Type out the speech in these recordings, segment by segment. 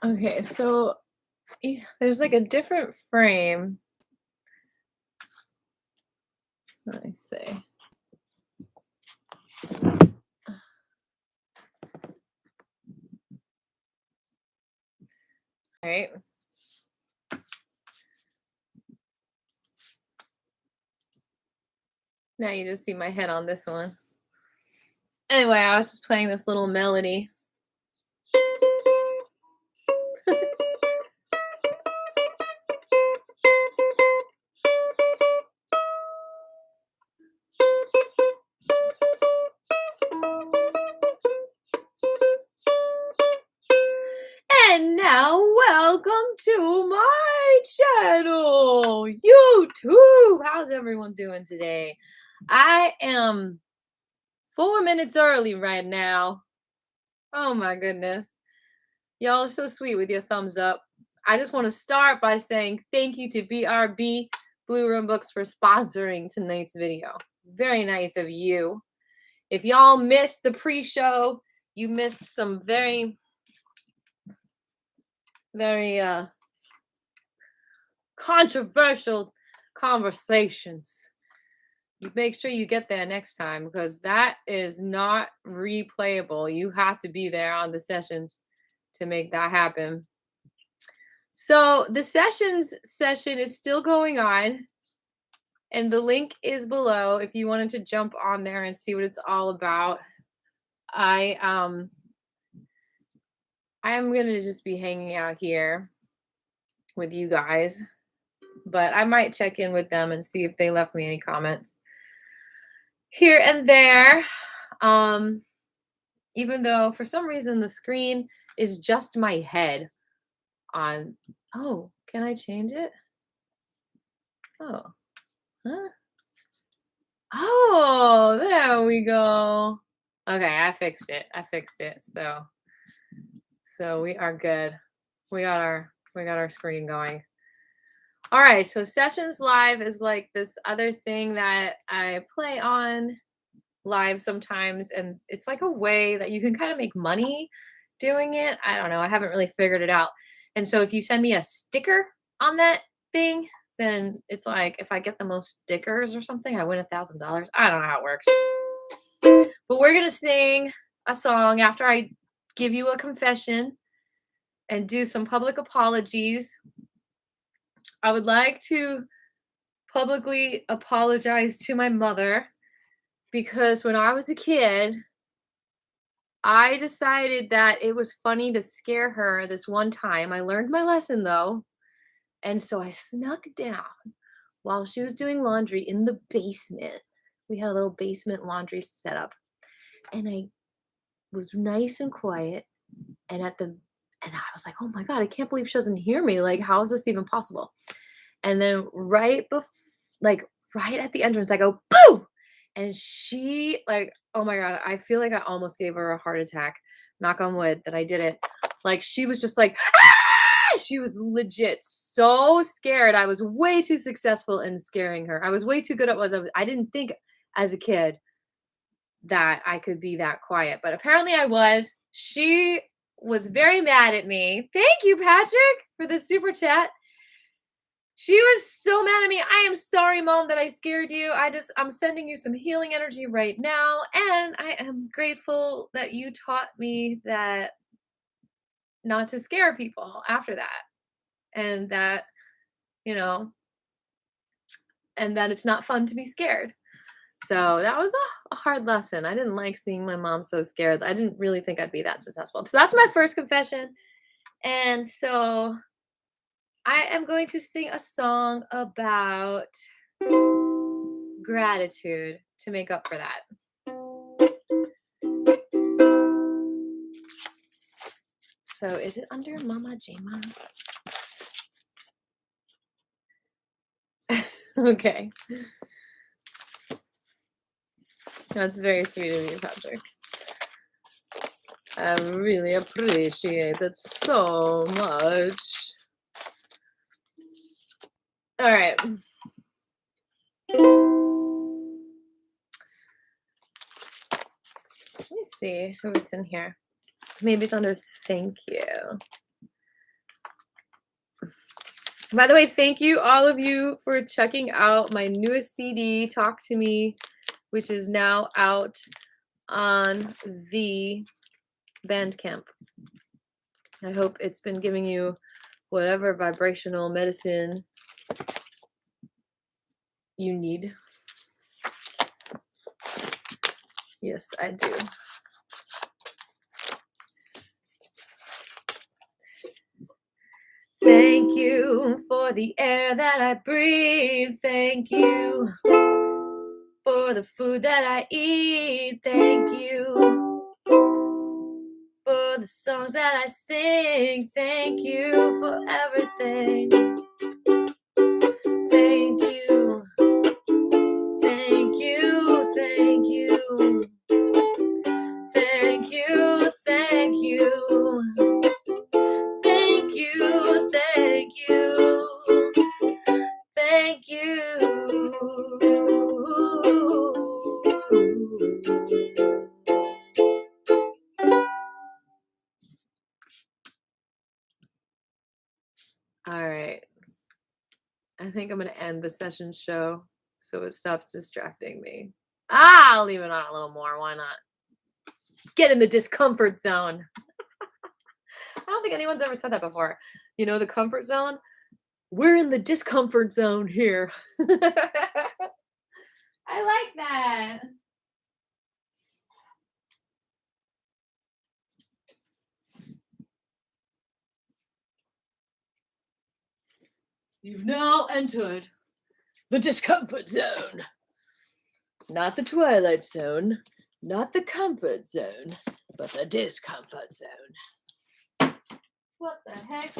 Okay, so there's like a different frame. Let me see. All right. Now you just see my head on this one. Anyway, I was just playing this little melody. And now, welcome to my channel, YouTube. How's everyone doing today? I am 4 minutes early right now. Oh my goodness. Y'all are so sweet with your thumbs up. I just want to start by saying thank you to BRB Blue Room Books for sponsoring tonight's video. Very nice of you. If y'all missed the pre-show, you missed some very controversial conversations. You make sure you get there next time because that is not replayable. You have to be there on the sessions to make that happen. So the session is still going on, and the link is below if you wanted to jump on there and see what it's all about. I am gonna just be hanging out here with you guys, but I might check in with them and see if they left me any comments here and there. Even though for some reason the screen is just my head on. Oh, can I change it? Oh, huh? Oh, there we go. Okay, I fixed it. So we are good. We got our screen going. All right, so Sessions Live is like this other thing that I play on live sometimes, and it's like a way that you can kind of make money doing it. I don't know. I haven't really figured it out. And so if you send me a sticker on that thing, then it's like if I get the most stickers or something, I win $1,000. I don't know how it works. But we're going to sing a song after I give you a confession and do some public apologies. I would like to publicly apologize to my mother because when I was a kid, I decided that it was funny to scare her this one time. I learned my lesson though. And so I snuck down while she was doing laundry in the basement. We had a little basement laundry setup. And I was nice and quiet. And I was like, oh my God, I can't believe she doesn't hear me. Like, how is this even possible? And then right at the entrance, I go, boo! And she, like, oh my God, I feel like I almost gave her a heart attack. Knock on wood that I did it. Like, she was just like, ah! She was legit so scared. I was way too successful in scaring her. I was way too good at what I didn't think as a kid that I could be that quiet, but apparently I was. She was very mad at me. Thank you, Patrick, for the super chat. She was so mad at me. I am sorry, Mom, that I scared you. I'm sending you some healing energy right now. And I am grateful that you taught me that not to scare people after that. And that, and that it's not fun to be scared. So that was a hard lesson. I didn't like seeing my mom so scared. I didn't really think I'd be that successful. So that's my first confession. And so I am going to sing a song about gratitude to make up for that. So is it under Mama Jama? Okay. That's very sweet of you, Patrick. I really appreciate it so much. All right. Let me see who it's in here. Maybe it's under thank you. By the way, thank you all of you for checking out my newest CD, Talk to Me, which is now out on the Bandcamp. I hope it's been giving you whatever vibrational medicine you need. Yes, I do. Thank you for the air that I breathe. Thank you for the food that I eat. Thank you for the songs that I sing. Thank you for everything. Thank you. Thank you. Thank you. Thank you. Thank you. Thank you. Thank you. Thank you. All right. I think I'm going to end the session show so it stops distracting me. I'll leave it on a little more. Why not? Get in the discomfort zone. I don't think anyone's ever said that before. You know, the comfort zone? We're in the discomfort zone here. I like that. You've now entered the discomfort zone. Not the twilight zone, not the comfort zone, but the discomfort zone. What the heck?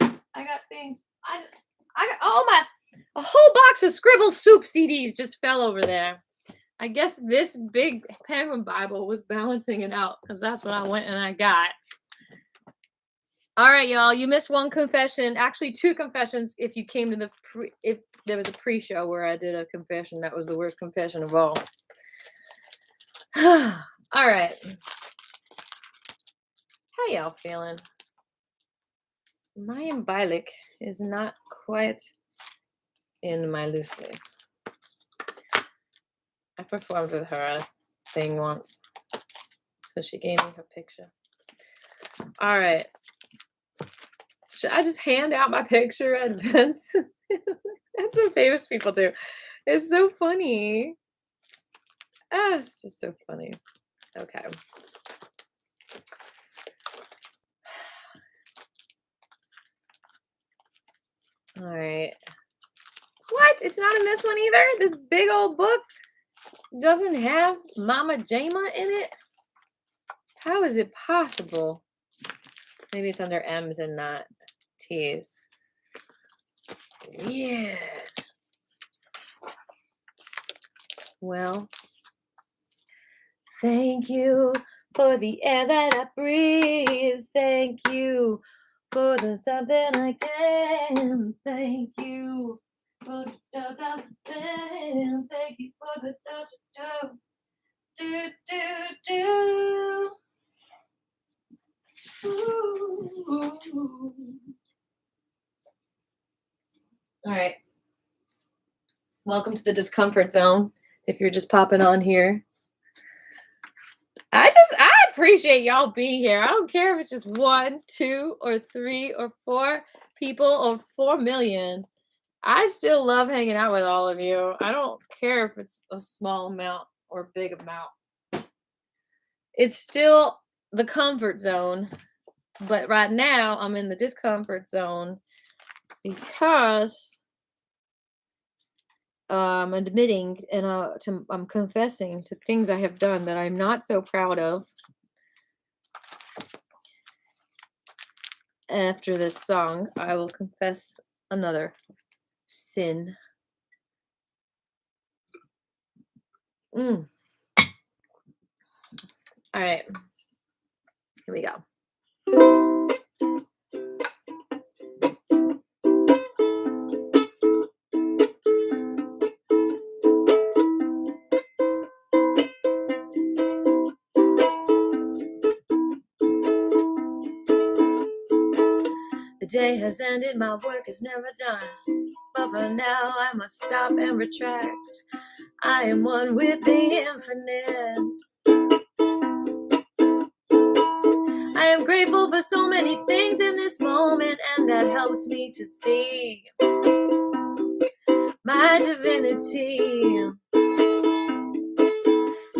I got things. I got a whole box of Scribble Soup CDs just fell over there. I guess this big Penguin Bible was balancing it out because that's what I went and I got. All right, y'all. You missed one confession. Actually, two confessions. If you came to if there was a pre-show where I did a confession, that was the worst confession of all. All right. How y'all feeling? My umbilic is not quite in my loose leaf. I performed with her at a thing once, so she gave me her picture. All right. Should I just hand out my picture at events? That's what famous people do. It's so funny. Ah, it's just so funny. Okay. All right. What? It's not in this one either? This big old book doesn't have Mama Jama in it? How is it possible? Maybe it's under M's and not T's. Yeah. Well, thank you for the air that I breathe. Thank you for the something I can. Thank you for the thank you for the do. Ooh. All right. Welcome to the discomfort zone. If you're just popping on here, I appreciate y'all being here. I don't care if it's just 1, 2, or 3, or 4 people, or 4 million. I still love hanging out with all of you. I don't care if it's a small amount or big amount. It's still the comfort zone, but right now I'm in the discomfort zone because I'm admitting and I'm confessing to things I have done that I'm not so proud of. After this song, I will confess another sin. All right. Here we go. The day has ended, my work is never done. But for now, I must stop and retract. I am one with the infinite. I am grateful for so many things in this moment, and that helps me to see my divinity.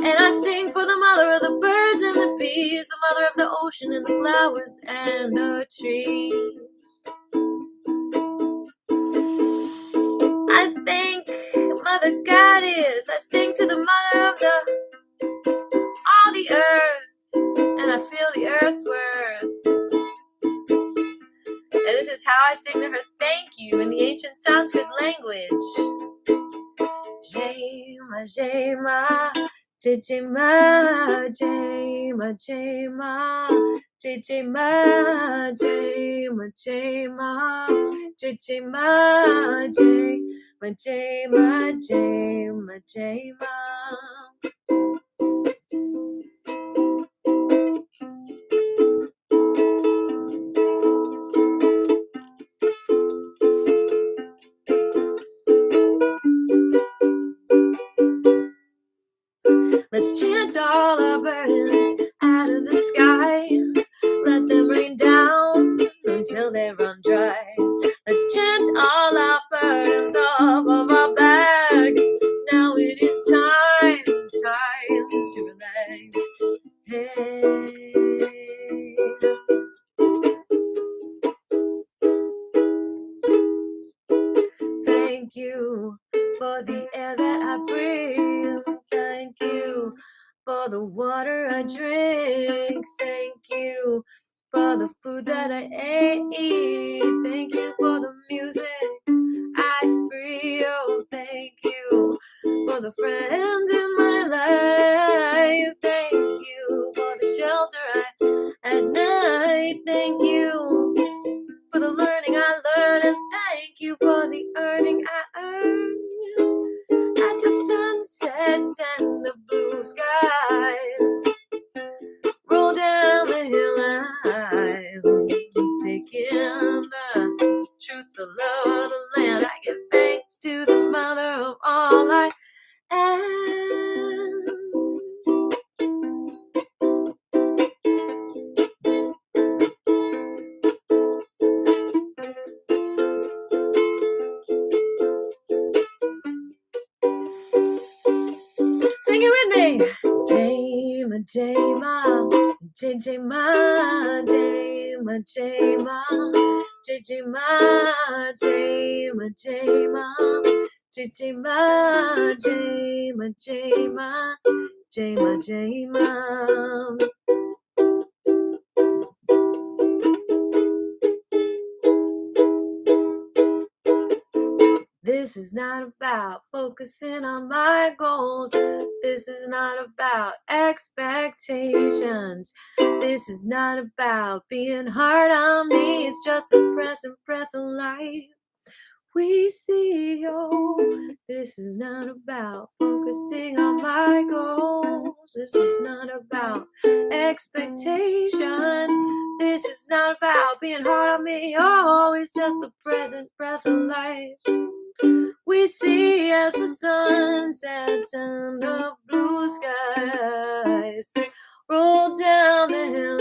And I sing for the mother of the birds and the bees, the mother of the ocean and the flowers and the trees. I thank Mother Goddess. I sing to the mother of all the earth, and I feel the earth's worth. And this is how I sing to her thank you in the ancient Sanskrit language. Jema, Jema, Jema, Jema, Jema, Jema, Jema, Jema, Jema, Jema, Jema, Jema. Let's chant all our burdens out of the sky. Let them rain down until they run dry. Let's chant all our burdens off of our backs. Now it is time to relax. Hey. Thank you for the air that I breathe. Thank you for the water I drink. Thank you for the food that I ate. Thank you for the music I feel. Thank you for the friends in my life. Thank you for the shelter at night. Thank you for the learning I learned, and thank you for the earning I earn. As the sun sets and the blue skies roll down the hill, I'm taking the truth, the love of the land. I give thanks to the mother of all I am. Sing it with me. Jema, Jema, Jema, Jema, Jema, Jema, Jema, Jema, Jema, Jema, Jema, Jema. This is not about focusing on my goals. This is not about expectations. This is not about being hard on me. It's just the present breath of life we see. Oh, this is not about focusing on my goals. This is not about expectation. This is not about being hard on me. Oh, it's just the present breath of life we see as the sun sets and the blue skies roll down the hill.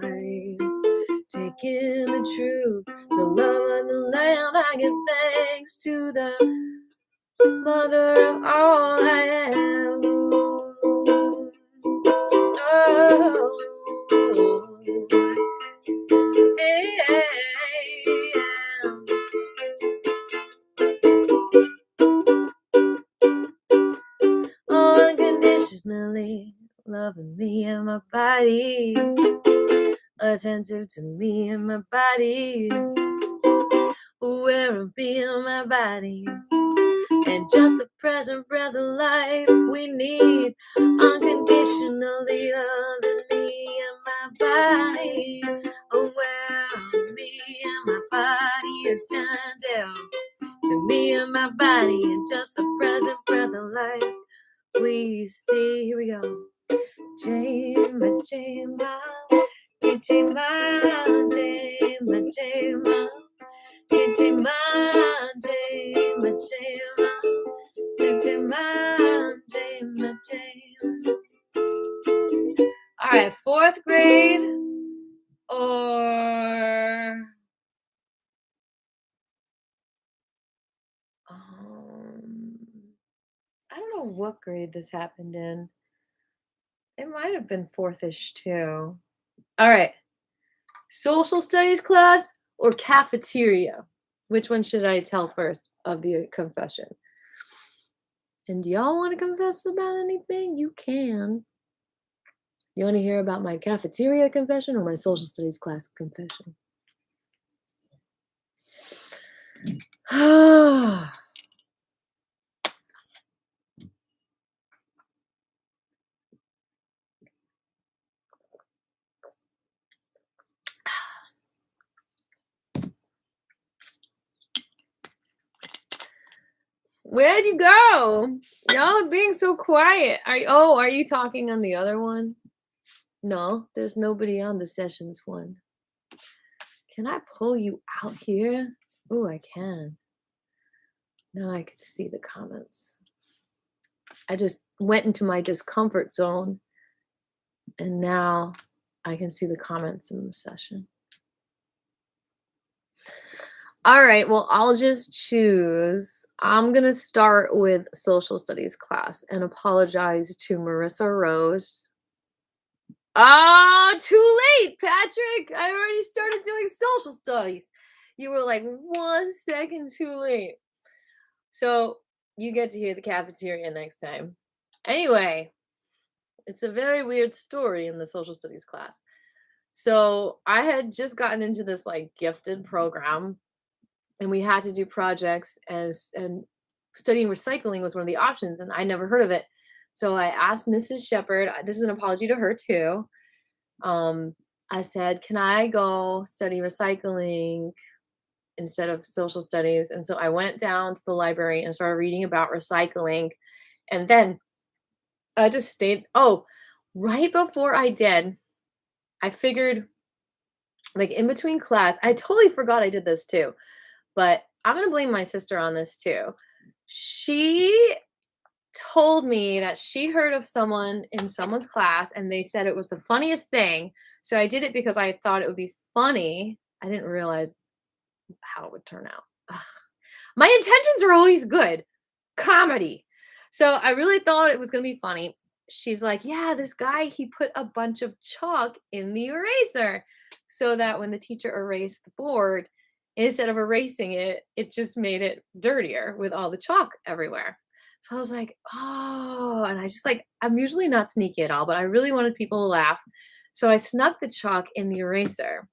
I'm taking the truth, the love of the land. I give thanks to the mother of all I am. Oh, hey, hey, yeah. Unconditionally loving me and my body, attentive to me and my body, aware of being my body, and just the present breath of life we need. Unconditionally loving me and my body, aware of me and my body, attentive to me and my body, and just the present breath of life we see. Here we go. Jema, Jema, Jema, Jema, All right, fourth grade or I don't know what grade this happened in. It might have been fourth-ish too. All right. Social studies class or cafeteria? Which one should I tell first of the confession? And do y'all want to confess about anything? You can. You want to hear about my cafeteria confession or my social studies class confession? Where'd you go? Y'all are being so quiet. Are you talking on the other one? No, there's nobody on the sessions one. Can I pull you out here? Oh, I can. Now I can see the comments. I just went into my discomfort zone and now I can see the comments in the session. All right, well, I'll just choose. I'm going to start with social studies class and apologize to Marissa Rose. Too late, Patrick. I already started doing social studies. You were like 1 second too late. So you get to hear the cafeteria next time. Anyway, it's a very weird story in the social studies class. So I had just gotten into this like gifted program and we had to do projects and studying recycling was one of the options and I never heard of it. So I asked Mrs. Shepherd, this is an apology to her too. I said, can I go study recycling instead of social studies? And so I went down to the library and started reading about recycling. And then I just stayed. Oh, right before I did, I figured like in between class, I totally forgot I did this too, but I'm going to blame my sister on this too. She told me that she heard of someone in someone's class and they said it was the funniest thing. So I did it because I thought it would be funny. I didn't realize how it would turn out. Ugh. My intentions are always good. Comedy. So I really thought it was going to be funny. She's like, yeah, this guy, he put a bunch of chalk in the eraser so that when the teacher erased the board, instead of erasing it, it just made it dirtier with all the chalk everywhere. So I was like, oh, and I just like, I'm usually not sneaky at all, but I really wanted people to laugh. So I snuck the chalk in the eraser.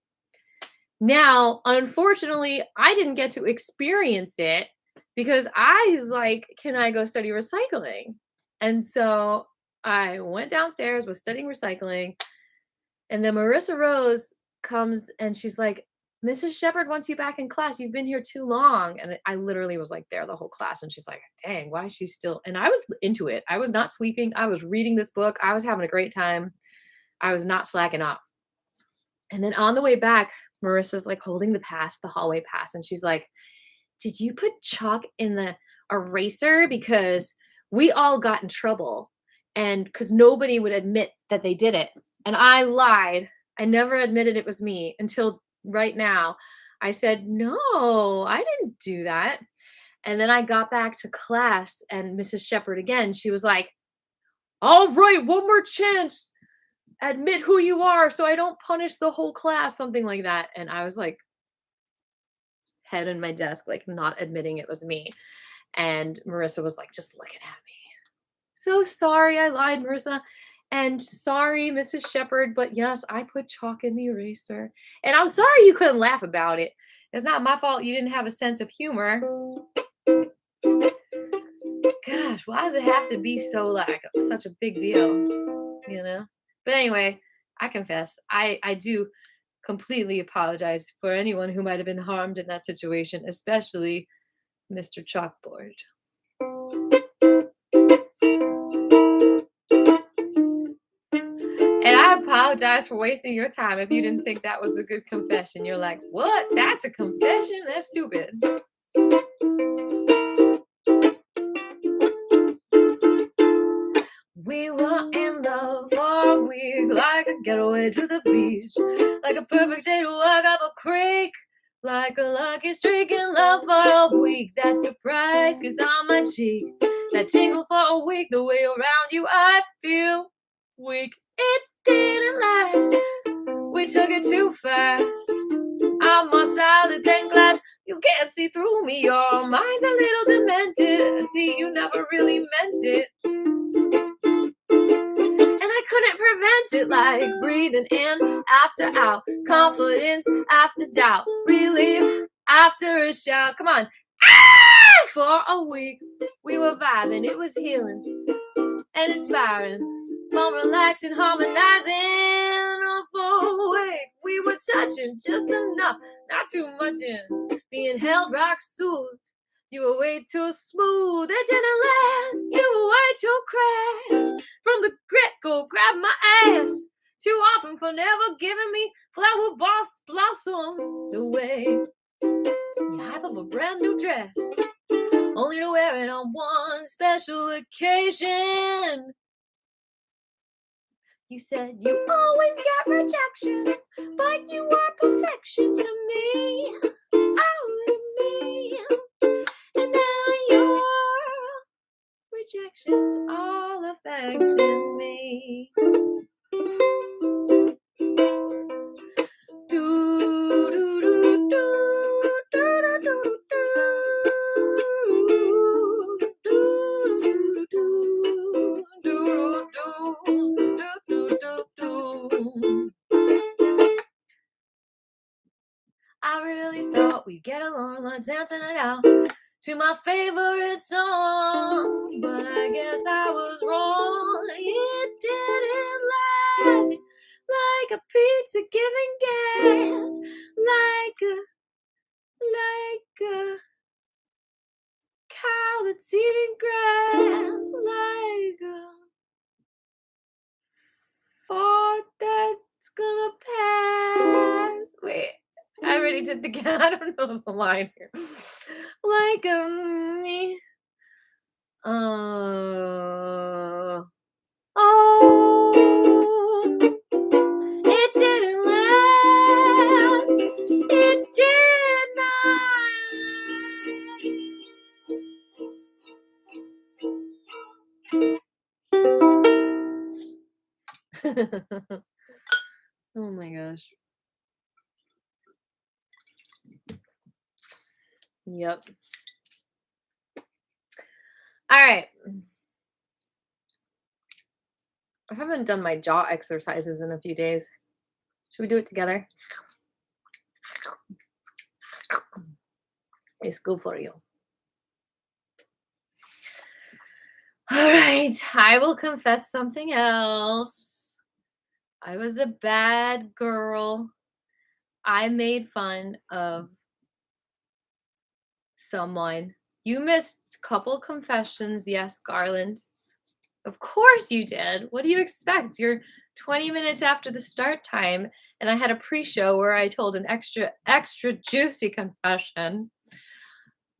Now, unfortunately, I didn't get to experience it because I was like, can I go study recycling? And so I went downstairs, was studying recycling, and then Marissa Rose comes and she's like, Mrs. Shepherd wants you back in class. You've been here too long. And I literally was like there the whole class. And she's like, dang, why is she still? And I was into it. I was not sleeping. I was reading this book. I was having a great time. I was not slacking off. And then on the way back, Marissa's like holding the hallway pass. And she's like, did you put chalk in the eraser? Because we all got in trouble. And because nobody would admit that they did it. And I lied. I never admitted it was me until right now. I said, no, I didn't do that. And then I got back to class and Mrs. Shepherd again, she was like, all right, one more chance. Admit who you are so I don't punish the whole class, something like that. And I was like, head in my desk, like not admitting it was me. And Marissa was like, just looking at me. So sorry I lied, Marissa. And sorry, Mrs. Shepherd, but yes, I put chalk in the eraser. And I'm sorry you couldn't laugh about it. It's not my fault you didn't have a sense of humor. Gosh, why does it have to be so like such a big deal? You know? But anyway, I confess, I do completely apologize for anyone who might have been harmed in that situation, especially Mr. Chalkboard. And I apologize apologize for wasting your time if you didn't think that was a good confession. You're like, what? That's a confession? That's stupid. We were in love for a week, like a getaway to the beach, like a perfect day to walk up a creek, like a lucky streak in love for a week. That surprise kiss on my cheek, that tingle for a week, the way around you I feel weak. It didn't last, we took it too fast. I'm more solid than glass, you can't see through me, your mind's a little demented. See, you never really meant it, and I couldn't prevent it, like breathing in after out, confidence after doubt, relief after a shout. Come on. Ah! For a week, we were vibing, it was healing and inspiring, fun, relaxing, harmonizing. For a week, we were touching just enough, not too much in, being held, rock soothed. You were way too smooth, it didn't last. You were way too crass. From the get-go, grab my ass. Too often for never giving me flower blossoms the way you hype up a brand new dress, only to wear it on one special occasion. You said you always got rejection, but you are perfection to me, out of me. And now your rejection's all affecting me. I really thought we'd get along like dancing it out to my favorite song, but I guess I was wrong. It didn't last, like a pizza giving gas, like a cow that's eating grass, like a fart that's gonna pass. Wait, I already did the I don't know the line here. Like me. Oh, it didn't last. It did not. Oh my gosh. Yep. All right. I haven't done my jaw exercises in a few days. Should we do it together? It's good for you. All right. I will confess something else. I was a bad girl. I made fun of someone. You missed a couple confessions. Yes, Garland. Of course you did. What do you expect? You're 20 minutes after the start time, and I had a pre-show where I told an extra juicy confession.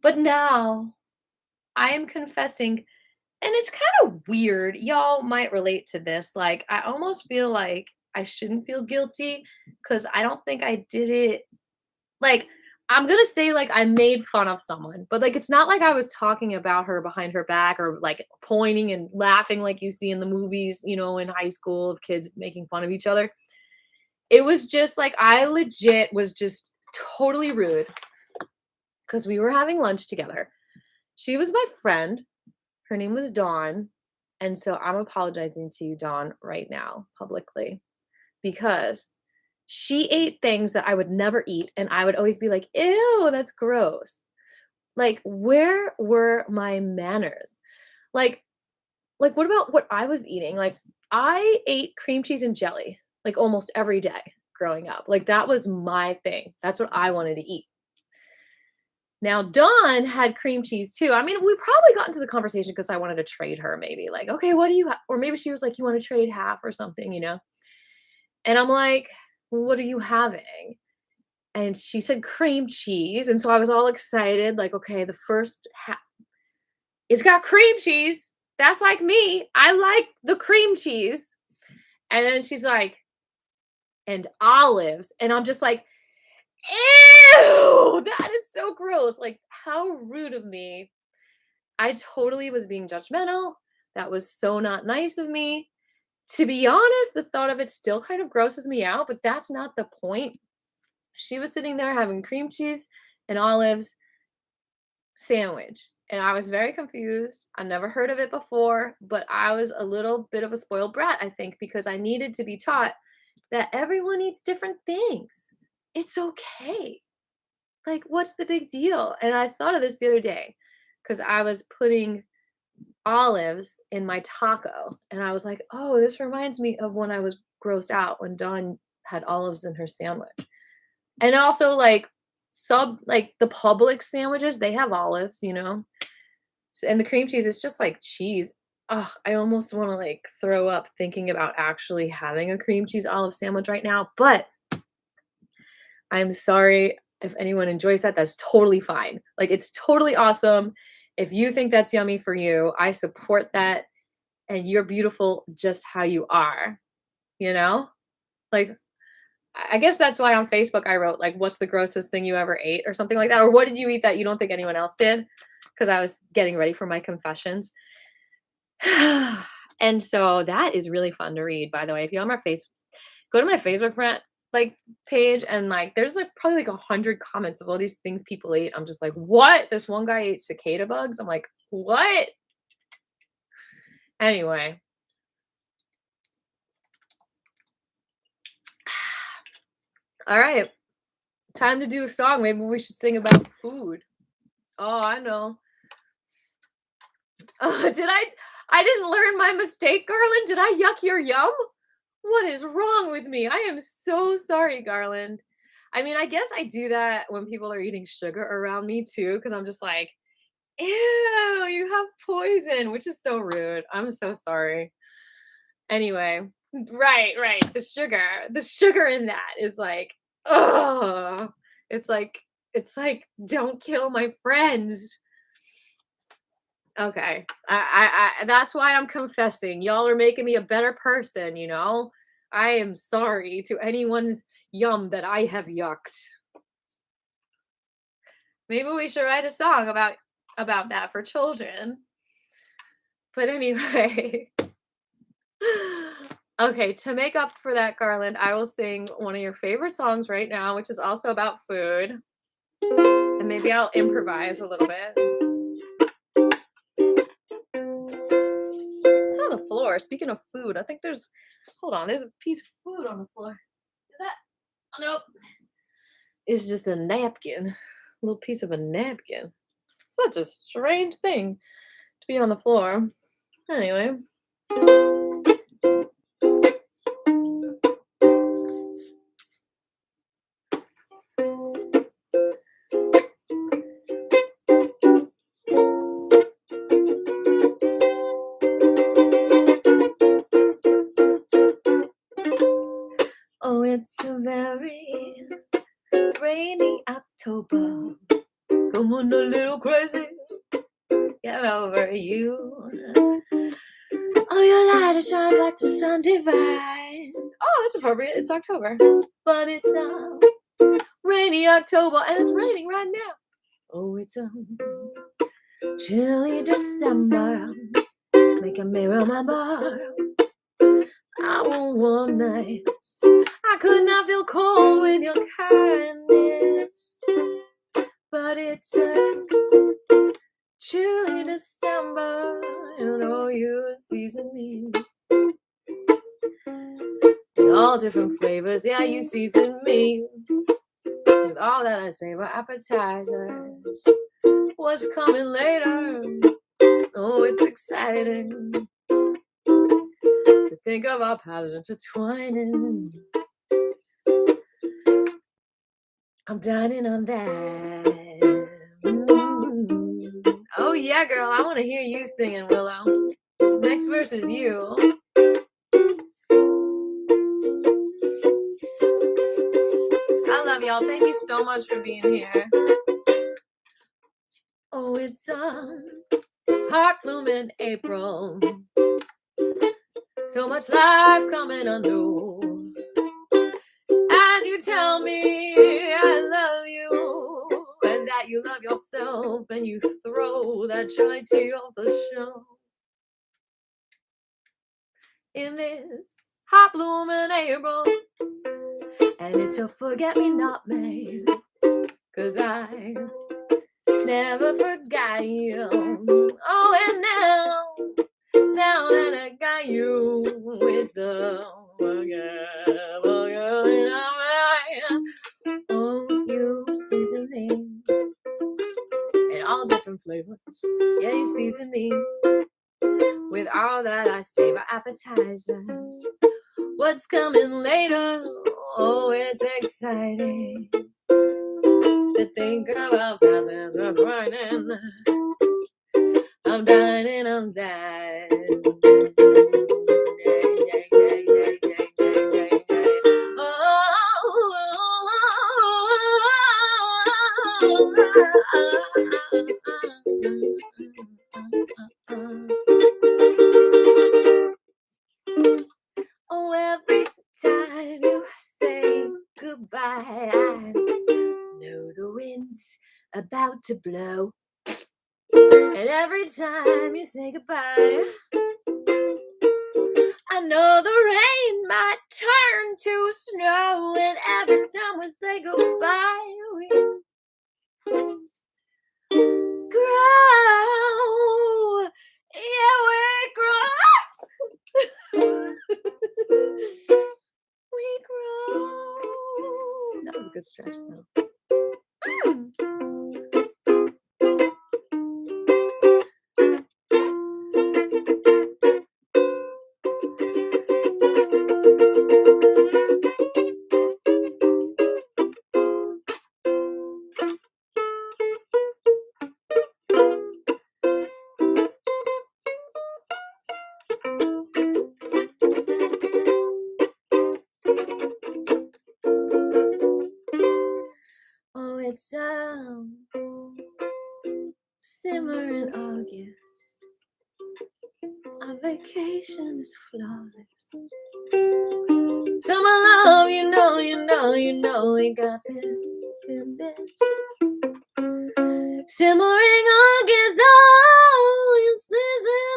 But now I am confessing, and it's kind of weird. Y'all might relate to this. Like, I almost feel like I shouldn't feel guilty because I don't think I did it. Like, I'm gonna say like I made fun of someone, but like it's not like I was talking about her behind her back or like pointing and laughing like you see in the movies, you know, in high school of kids making fun of each other. It was just like I legit was just totally rude because we were having lunch together. She was my friend. Her name was Dawn. And so I'm apologizing to you, Dawn, right now, publicly, because she ate things that I would never eat, and I would always be like, ew, that's gross. Like, where were my manners? Like, what about what I was eating? Like, I ate cream cheese and jelly, like, almost every day growing up. Like, that was my thing. That's what I wanted to eat. Now, Dawn had cream cheese too. I mean, we probably got into the conversation because I wanted to trade her maybe. Like, okay, what do you or maybe she was like, you want to trade half or something, you know? And I'm like, what are you having? And she said cream cheese. And so I was all excited, like, okay, the first it's got cream cheese. That's like me. I like the cream cheese. And then she's like, and olives. And I'm just like, ew, that is so gross. Like, how rude of me. I totally was being judgmental. That was so not nice of me. To be honest, the thought of it still kind of grosses me out, but that's not the point. She was sitting there having cream cheese and olives sandwich, and I was very confused. I never heard of it before, but I was a little bit of a spoiled brat, I think, because I needed to be taught that everyone eats different things. It's okay. Like, what's the big deal? And I thought of this the other day because I was putting olives in my taco, and I was like, oh, this reminds me of when I was grossed out when Dawn had olives in her sandwich. And also, like, like the Publix sandwiches, they have olives, you know? And the cream cheese is just like cheese. Ugh, I almost wanna, like, throw up thinking about actually having a cream cheese olive sandwich right now, but I'm sorry if anyone enjoys that, that's totally fine. Like, it's totally awesome. If you think that's yummy for you, I support that, and you're beautiful just how you are, you know? Like, I guess that's why on Facebook I wrote, like, "What's the grossest thing you ever ate?" or something like that, or "What did you eat that you don't think anyone else did?" Because I was getting ready for my confessions. And so that is really fun to read, by the way. If you're on my face go to my Facebook friend, like, page, and, like, there's, like, probably, like, 100 comments of all these things people ate. I'm just like, "What?" This one guy ate cicada bugs. I'm like, "What?" Anyway. Alright. Time to do a song. Maybe we should sing about food. Oh, I know. I didn't learn my mistake, Garland? Did I yuck your yum? What is wrong with me? I am so sorry, Garland. I mean, I guess I do that when people are eating sugar around me too, because I'm just like, ew, you have poison, which is so rude. I'm so sorry. Anyway, right. The sugar in that is like, oh, it's like, don't kill my friends. Okay. That's why I'm confessing. Y'all are making me a better person, you know? I am sorry to anyone's yum that I have yucked. Maybe we should write a song about that for children. But anyway. Okay, to make up for that, Garland, I will sing one of your favorite songs right now, which is also about food. And maybe I'll improvise a little bit. It's on the floor. Speaking of food, I think hold on, there's a piece of food on the floor. Is that? Oh, nope. It's just a napkin. A little piece of a napkin. Such a strange thing to be on the floor. Anyway. Oh, it's a very rainy October. Come on, a little crazy. Get over you. Oh, your light shines like the sun divine. Oh, that's appropriate. It's October. But it's a rainy October, and it's raining right now. Oh, it's a chilly December. Making me remember our warm nights. I could not feel cold with your kindness. But it's a chilly December, and oh, you season me in all different flavors. Yeah, you season me with all that I savor appetizers. What's coming later? Oh, it's exciting to think of our paths intertwining. I'm dining on that. Oh yeah, girl, I want to hear you singing, Willow. Next verse is you. I love y'all. Thank you so much for being here. Oh, it's heart blooming April. So much life coming anew. As you tell me I love you, and that you love yourself, and you throw that chai tea off the shelf. In this hot blooming April, and it's a forget-me-not, babe, 'cause I never forgot you. Oh, and now that I got you, it's a forget-me-not. Oh, you season me in all different flavors. Yeah, you season me with all that I save for appetizers. What's coming later? Oh, it's exciting to think about thousands of running. I'm dining on that. Oh, every time you say goodbye, I know the wind's about to blow. And every time you say goodbye, I know the rain might turn to snow. And every time we say goodbye, we grow. Yeah, we grow. We grow. That was a good stretch, though. Oh, it's simmer in August. Our vacation is flawless. Summer love, you know, we got this in this. Simmering August, oh, you season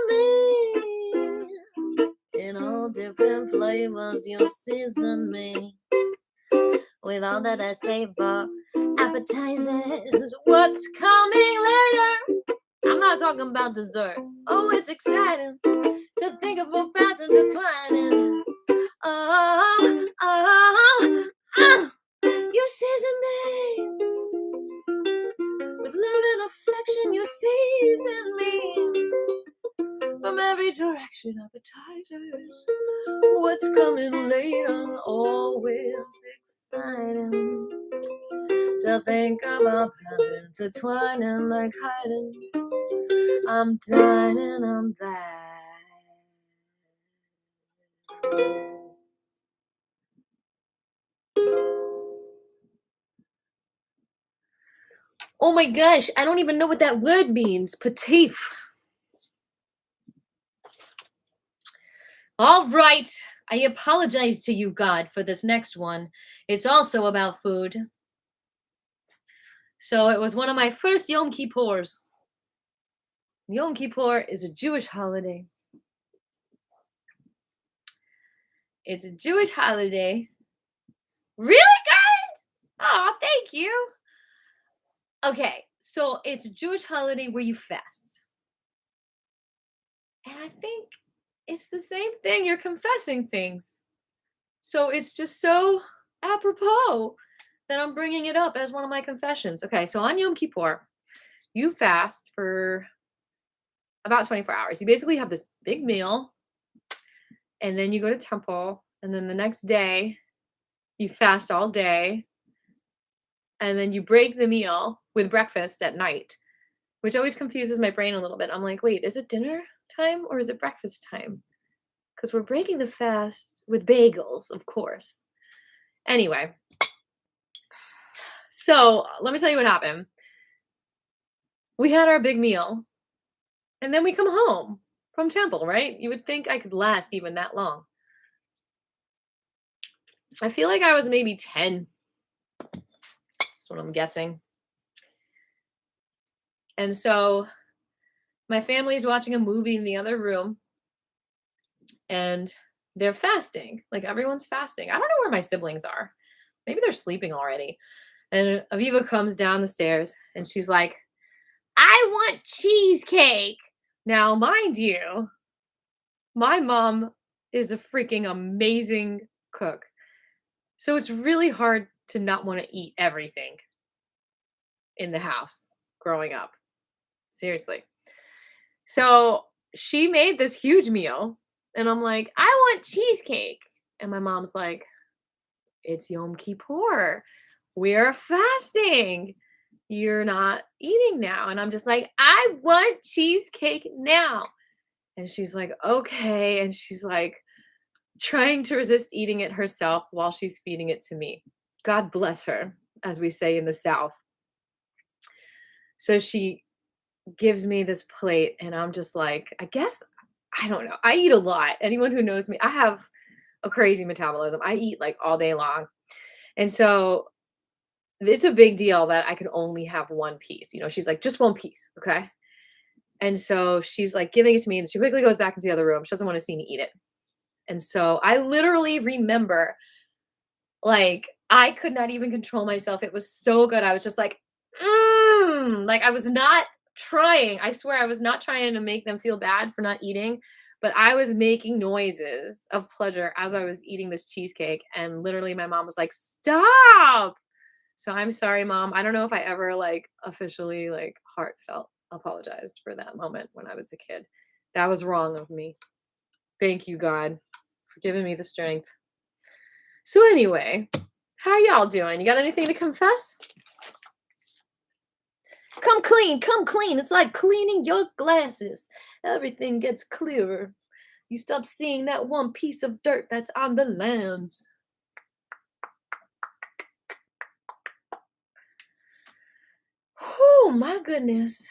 me in all different flavors. You season me with all that I savor appetizers. What's coming later? I'm not talking about dessert. Oh, it's exciting to think of both paths intertwining. You season me with love and affection. You season me from every direction. Appetizers. What's coming later? Always exciting to think about paths intertwining like hiding. I'm dining on that. Oh my gosh, I don't even know what that word means. Patif. All right. I apologize to you, God, for this next one. It's also about food. So it was one of my first Yom Kippurs. Yom Kippur is a Jewish holiday. It's a Jewish holiday. Really, guys? Oh, thank you. Okay, so it's a Jewish holiday where you fast. And I think it's the same thing. You're confessing things. So it's just so apropos that I'm bringing it up as one of my confessions. Okay, so on Yom Kippur, you fast for about 24 hours. You basically have this big meal, and then you go to temple, and then the next day, you fast all day, and then you break the meal with breakfast at night, which always confuses my brain a little bit. I'm like, wait, is it dinner time or is it breakfast time? Because we're breaking the fast with bagels, of course. Anyway, So let me tell you what happened. We had our big meal, and then we come home from temple, right? You would think I could last even that long. I feel like I was maybe 10. That's what I'm guessing. And so my family's watching a movie in the other room, and they're fasting. Like everyone's fasting. I don't know where my siblings are. Maybe they're sleeping already. And Aviva comes down the stairs and she's like, I want cheesecake. Now, mind you, my mom is a freaking amazing cook. So it's really hard to not want to eat everything in the house growing up. Seriously. So she made this huge meal, and I'm like, I want cheesecake. And my mom's like, it's Yom Kippur. We're fasting. You're not eating now. And I'm just like, I want cheesecake now. And she's like, okay. And she's like trying to resist eating it herself while she's feeding it to me. God bless her, as we say in the South. So she gives me this plate, and I'm just like, I guess, I don't know. I eat a lot. Anyone who knows me, I have a crazy metabolism. I eat like all day long. And so it's a big deal that I can only have one piece. She's like, just one piece. Okay. And so she's like giving it to me, and she quickly goes back into the other room. She doesn't want to see me eat it. And so I literally remember, like, I could not even control myself. It was so good. I was just like, like I was not trying. I swear I was not trying to make them feel bad for not eating, but I was making noises of pleasure as I was eating this cheesecake. And literally my mom was like, stop. So I'm sorry, Mom. I don't know if I ever like officially like heartfelt apologized for that moment when I was a kid. That was wrong of me. Thank you, God, for giving me the strength. So anyway, how y'all doing? You got anything to confess? Come clean, come clean. It's like cleaning your glasses. Everything gets clearer. You stop seeing that one piece of dirt that's on the lens. Oh my goodness.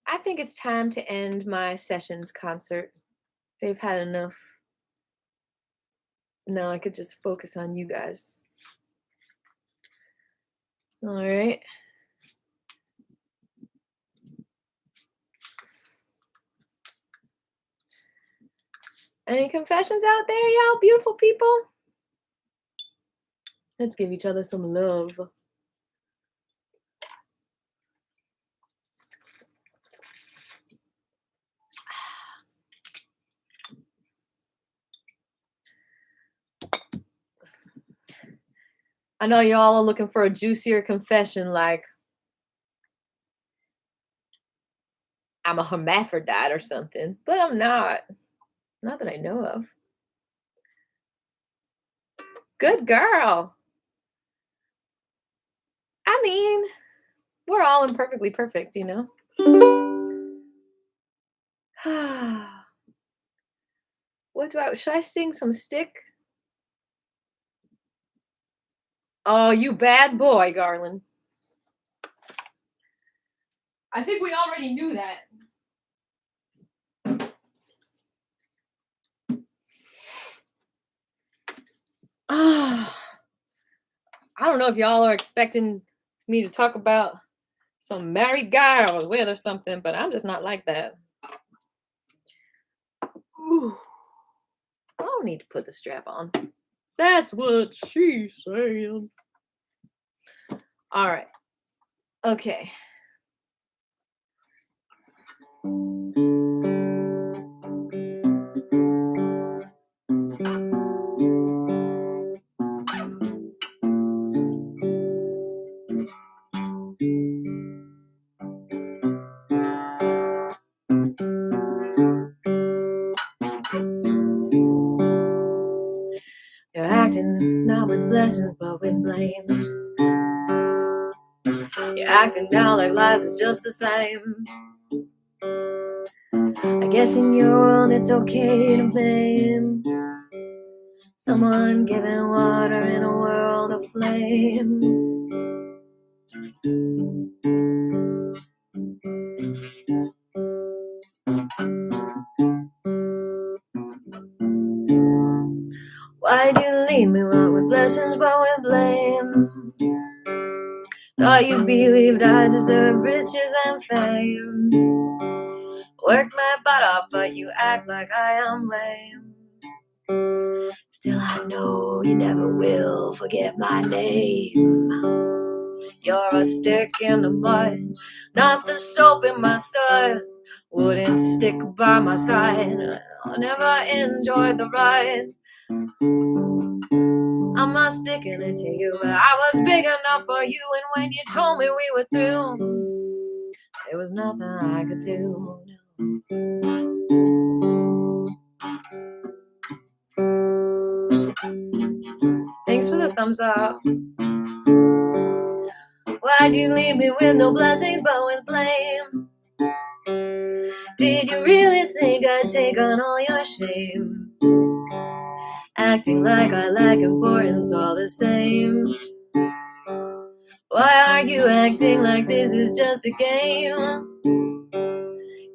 I think it's time to end my sessions concert. They've had enough. Now I could just focus on you guys. All right. Any confessions out there, y'all beautiful people? Let's give each other some love. I know y'all are looking for a juicier confession, like I'm a hermaphrodite or something, but I'm not. Not that I know of. Good girl. I mean, we're all imperfectly perfect, you know? Should I sing some Stick? Oh, you bad boy, Garland. I think we already knew that. I don't know if y'all are expecting me to talk about some married guy I was with or something, but I'm just not like that. Ooh. I don't need to put the strap on. That's what she's saying. All right. Okay. You're acting not with blessings, but with blame. You're acting now like life is just the same. I guess in your world it's okay to blame Someone giving water in a world of flame. Why'd you leave me, not with blessings but with blame? Thought you believed I deserved riches and fame. Worked my butt off, but you act like I am lame. Still I know you never will forget my name. You're a stick in the mud, not the soap in my sun. Wouldn't stick by my side, I never enjoyed the ride. I'm not sticking it to you, but I was big enough for you. And when you told me we were through, there was nothing I could do. Thanks for the thumbs up. Why'd you leave me with no blessings but with blame? Did you really think I'd take on all your shame? Acting like I lack importance all the same. Why are you acting like this is just a game?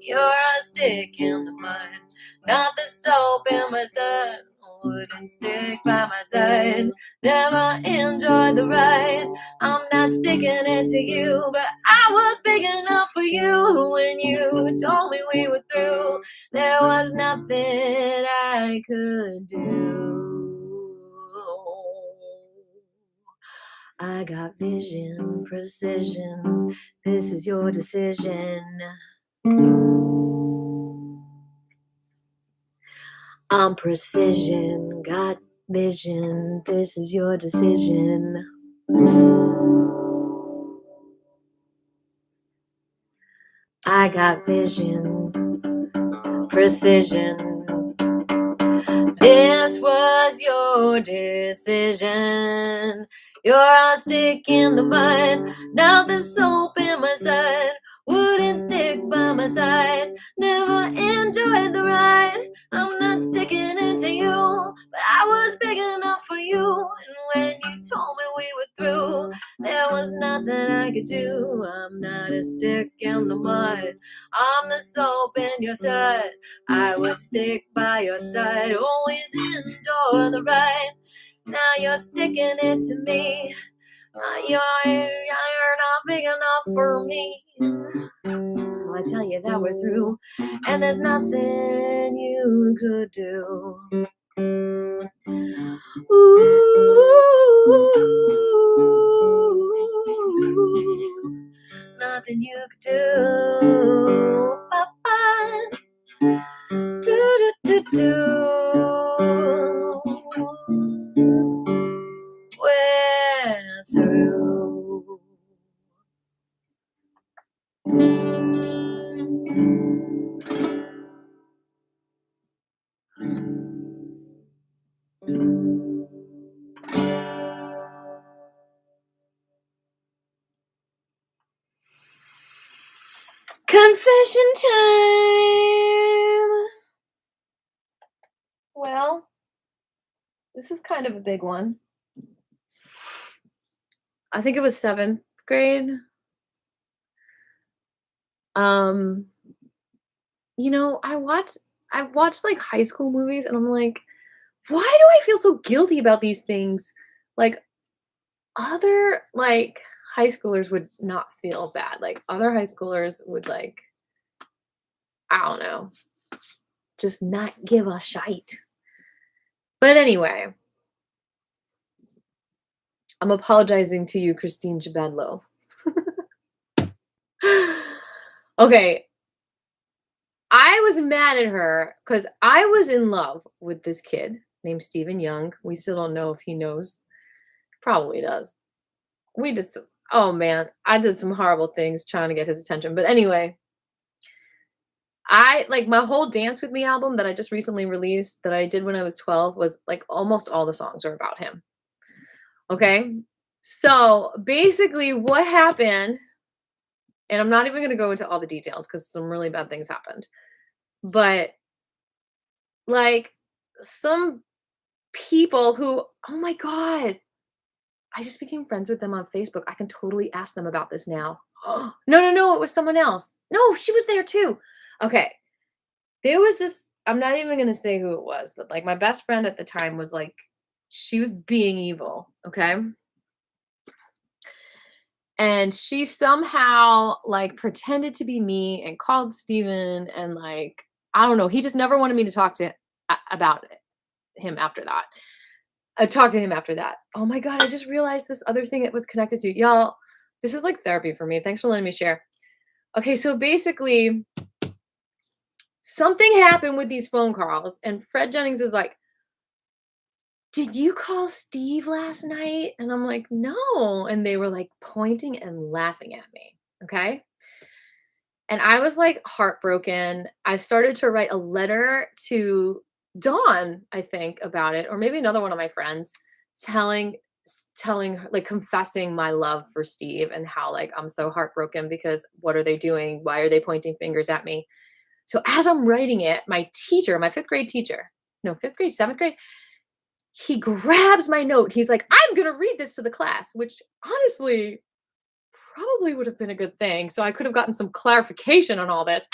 You're a stick in the mud, not the soap in my sun. Wouldn't stick by my side, never enjoyed the ride. I'm not sticking it to you, but I was big enough for you. When you told me we were through, there was nothing I could do. I got vision, precision, this is your decision. I'm precision, got vision, this is your decision. I got vision, precision, this was your decision. You're a stick in the mud, now the soap in my side. Wouldn't stick by my side, never enjoyed the ride. I'm not sticking it to you, but I was big enough for you. And when you told me we were through, there was nothing I could do. I'm not a stick in the mud, I'm the soap in your side. I would stick by your side, always enjoy the ride. Now you're sticking it to me. You're not big enough for me. So I tell you that we're through, and there's nothing you could do. Ooh, nothing you could do. Ba-ba. Do, do, do, do. We're through. Confession time. Well, this is kind of a big one. I think it was 7th grade. You know, I watched like high school movies and I'm like, why do I feel so guilty about these things? Like other like high schoolers would not feel bad. Like other high schoolers would like, I don't know, just not give a shite. But anyway, I'm apologizing to you, Christine Jabadlo. Okay. I was mad at her because I was in love with this kid named Stephen Young. We still don't know if he knows. Probably does. We did some, oh man, I did some horrible things trying to get his attention. But anyway, I like my whole Dance With Me album that I just recently released that I did when I was 12 was like almost all the songs are about him. Okay. So basically, what happened, and I'm not even going to go into all the details because some really bad things happened, but like some people who, oh my God, I just became friends with them on Facebook. I can totally ask them about this now. No, it was someone else. No, she was there too. Okay. There was this, I'm not even going to say who it was, but like my best friend at the time was like, she was being evil. Okay. And she somehow like pretended to be me and called Steven and like, I don't know, he just never wanted me to talk to about him after that. I talked to him after that. Oh my God, I just realized this other thing it was connected to. Y'all, this is like therapy for me. Thanks for letting me share. Okay, so basically, something happened with these phone calls, and Fred Jennings is like, did you call Steve last night? And I'm like, no. And they were like pointing and laughing at me. Okay. And I was like heartbroken. I started to write a letter to Dawn, I think, about it, or maybe another one of my friends, telling telling her, like confessing my love for Steve and how like I'm so heartbroken because what are they doing? Why are they pointing fingers at me? So as I'm writing it, my teacher, my fifth grade teacher, no, fifth grade, seventh grade, he grabs my note. He's like, I'm gonna read this to the class, which honestly probably would have been a good thing. So I could have gotten some clarification on all this.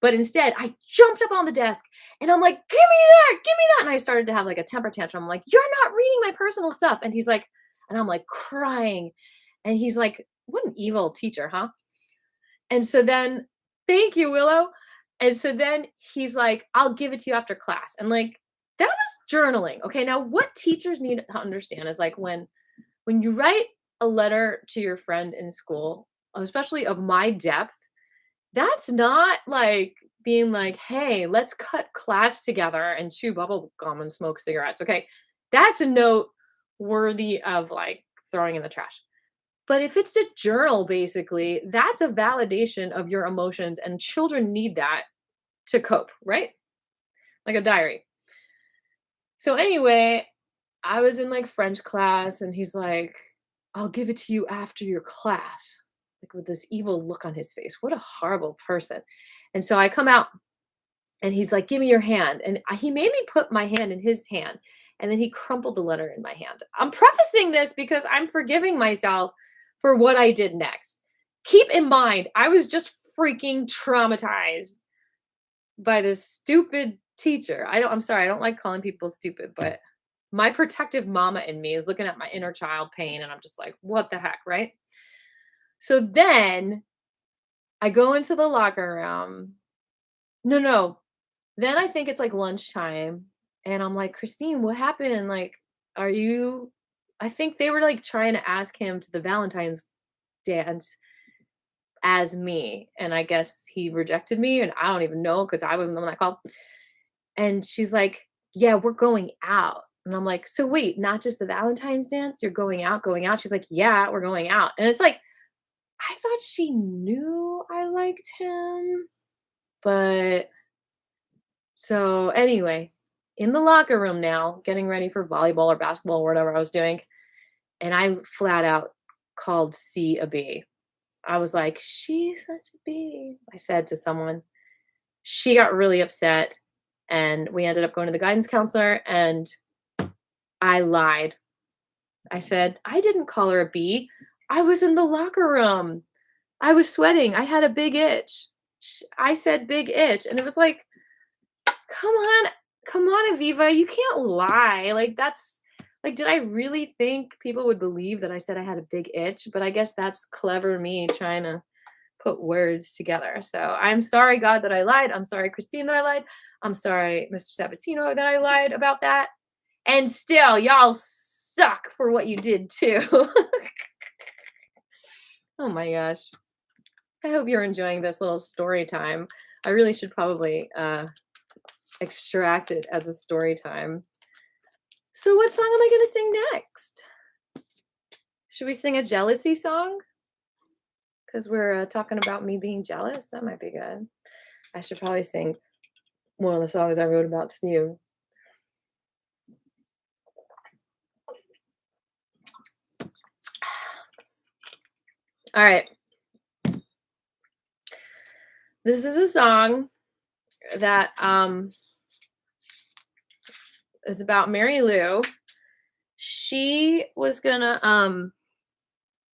But instead, I jumped up on the desk and I'm like, give me that, give me that. And I started to have like a temper tantrum. I'm like, you're not reading my personal stuff. And he's like, and I'm like crying. And he's like, what an evil teacher, huh? And so then, thank you, Willow. And so then he's like, I'll give it to you after class. And like, that was journaling. Okay. Now, what teachers need to understand is like when you write a letter to your friend in school, especially of my depth, that's not like being like, "Hey, let's cut class together and chew bubble gum and smoke cigarettes." Okay. That's a note worthy of like throwing in the trash. But if it's a journal, basically, that's a validation of your emotions, and children need that to cope, right? Like a diary. So, anyway, I was in like French class, and he's like, I'll give it to you after your class, like with this evil look on his face. What a horrible person. And so I come out, and he's like, give me your hand. And he made me put my hand in his hand. And then he crumpled the letter in my hand. I'm prefacing this because I'm forgiving myself for what I did next. Keep in mind, I was just freaking traumatized by this stupid teacher. I'm sorry, I don't like calling people stupid, but my protective mama in me is looking at my inner child pain and I'm just like, what the heck, right? So then I go into the locker room. No. Then I think it's like lunchtime and I'm like, Christine, what happened? Like, are you I think they were like trying to ask him to the Valentine's dance as me. And I guess he rejected me and I don't even know because I wasn't the one that called. And she's like, "Yeah, we're going out." And I'm like, "So wait, not just the Valentine's dance? You're going out, going out?" She's like, "Yeah, we're going out." And it's like, I thought she knew I liked him, but so anyway, in the locker room now, getting ready for volleyball or basketball or whatever I was doing, and I flat out called C a B. I was like, "She's such a B," I said to someone. She got really upset, and we ended up going to the guidance counselor, and I lied. I said, "I didn't call her a B. I was in the locker room. I was sweating. I had a big itch." I said big itch. And it was like, come on, come on, Aviva. You can't lie. Like, that's like, did I really think people would believe that I said I had a big itch? But I guess that's clever me trying to put words together. So I'm sorry, God, that I lied. I'm sorry, Christine, that I lied. I'm sorry, Mr. Sabatino, that I lied about that. And still, y'all suck for what you did too. Oh my gosh. I hope you're enjoying this little story time. I really should probably extract it as a story time. So, what song am I going to sing next? Should we sing a jealousy song? Because we're talking about me being jealous. That might be good. I should probably sing one of the songs I wrote about Steve. All right. This is a song that is about Mary Lou. She was gonna